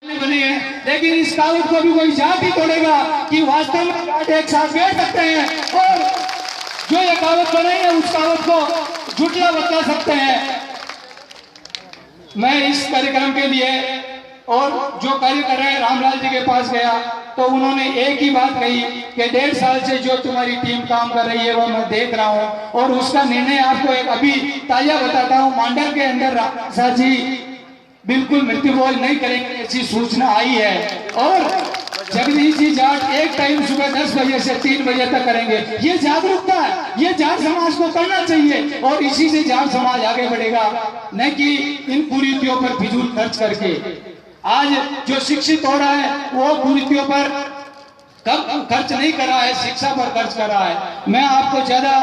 बनी है, लेकिन इस कागज को भी कोई जाट ही तोड़ेगा कि वास्तव में जाट एक साथ बैठ सकते हैं और जो ये कागज बनाई है उस कागज को झूठला बता सकते हैं। मैं इस कार्यक्रम के लिए और जो कार्य कर रहे हैं रामलाल जी के पास गया तो उन्होंने एक ही बात कही कि 1.5 साल से जो तुम्हारी टीम काम कर रही है वो मैं देख रहा हूं और उसका निर्णय आपको एक अभी ताजा बताता हूं। मांडर के अंदर साजी बिल्कुल मृत्युभोज नहीं करेंगे ऐसी सूचना आई है और जगदीश जी जाट एक टाइम सुबह 10 बजे से 3 बजे तक करेंगे। ये जागरूकता है, ये जाट समाज को करना चाहिए और इसी से जाट समाज आगे बढ़ेगा, न कि इन कुरीतियों पर फिजूल खर्च करके। आज जो शिक्षित हो रहा है वो कुरीतियों पर कम खर्च नहीं कर रहा है, शिक्षा पर खर्च कर रहा है। मैं आपको ज्यादा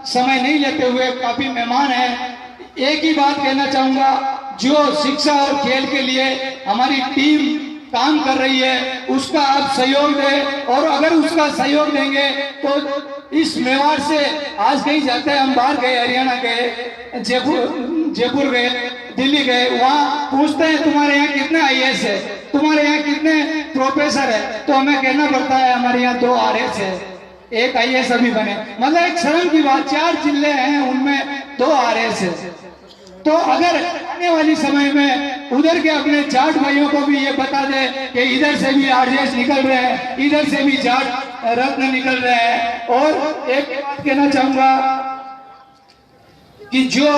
समय नहीं लेते हुए, काफी मेहमान है, एक ही बात कहना चाहूंगा, जो शिक्षा और खेल के लिए हमारी टीम काम कर रही है उसका आप सहयोग दें और अगर उसका सहयोग देंगे तो इस मेवाड़ से आज कहीं जाते हैं, हम बाहर गए, हरियाणा गए, जयपुर गए, दिल्ली गए, वहाँ पूछते हैं तुम्हारे यहाँ कितने IAS है, तुम्हारे यहाँ कितने प्रोफेसर है, तो हमें कहना पड़ता है हमारे यहाँ 2 RS है, 1 IAS अभी बने। मतलब एक शर्म की बात, 4 जिले हैं उनमें 2 RS है। तो अगर आने वाली समय में उधर के अपने जाट भाइयों को भी ये बता दे कि इधर से भी RS निकल रहे हैं, इधर से भी जाट रत्न निकल रहे हैं। और एक बात कहना चाहूंगा कि जो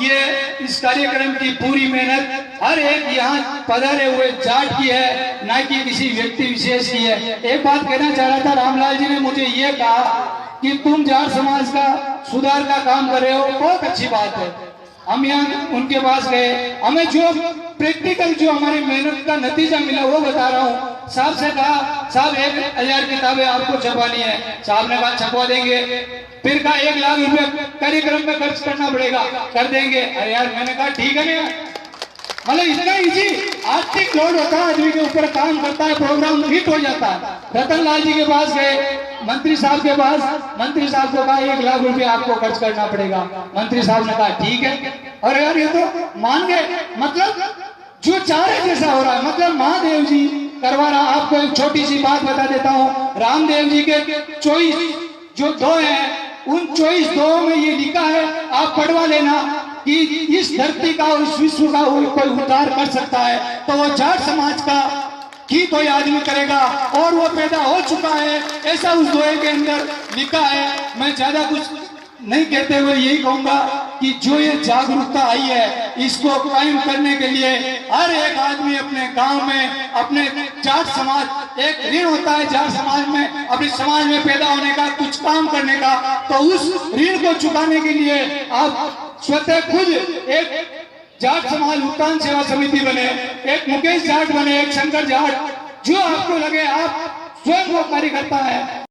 ये इस कार्यक्रम की पूरी मेहनत हर एक यहाँ पधारे हुए जाट की है, ना कि किसी व्यक्ति विशेष की है। एक बात कहना चाह रहा था, रामलाल जी ने मुझे ये कहा कि तुम जाट समाज का सुधार का काम कर रहे हो, बहुत अच्छी बात है। हम यहाँ उनके पास गए, हमें जो प्रैक्टिकल जो हमारी मेहनत का नतीजा मिला वो बता रहा हूँ। साहब से कहा साहब 1000 किताबें आपको छपवानी है, साहब ने कहा छपवा देंगे। फिर कहा 1 लाख रुपए कार्यक्रम में खर्च करना पड़ेगा, कर देंगे। अरे यार मैंने कहा ठीक है ना, मतलब इतना इजी आर्थिक लोड होता है, आदमी के ऊपर काम करता है, प्रोग्राम हिट हो जाता है। रतन लाल जी के पास गए, मंत्री साहब के पास, मंत्री साहब को कहा 1 लाख रुपए आपको खर्च करना पड़ेगा। मंत्री साहब ने कहा ठीक है। और यार ये तो मान गए, मतलब जो चाह रहे जैसा हो रहा है, मतलब महादेव जी करवा रहा। आपको एक छोटी सी बात बता देता हूँ, रामदेव जी के चॉइस जो 2 हैं, उन चॉइस 2 में ये लिखा है, आप पढ़वा लेना कि इस धरती का और इस विश्व का कोई उद्धार कर सकता है तो वो जाट समाज का ही कोई आदमी करेगा और वो पैदा हो चुका है, ऐसा उस दोहे के अंदर लिखा है। मैं ज्यादा कुछ नहीं कहते हुए यही कहूंगा कि जो ये जागरूकता आई है इसको कायम करने के लिए हर एक आदमी अपने गांव में, अपने जाट समाज, एक ऋण होता है जाट समाज में, अपने समाज में पैदा होने का, कुछ काम करने का, तो उस ऋण को चुकाने के लिए आप स्वतः खुद एक जाट समाज उत्थान सेवा समिति बने, एक मुकेश जाट बने, एक शंकर जाट, जो आपको लगे आप स्वयं वो कार्यकर्ता है।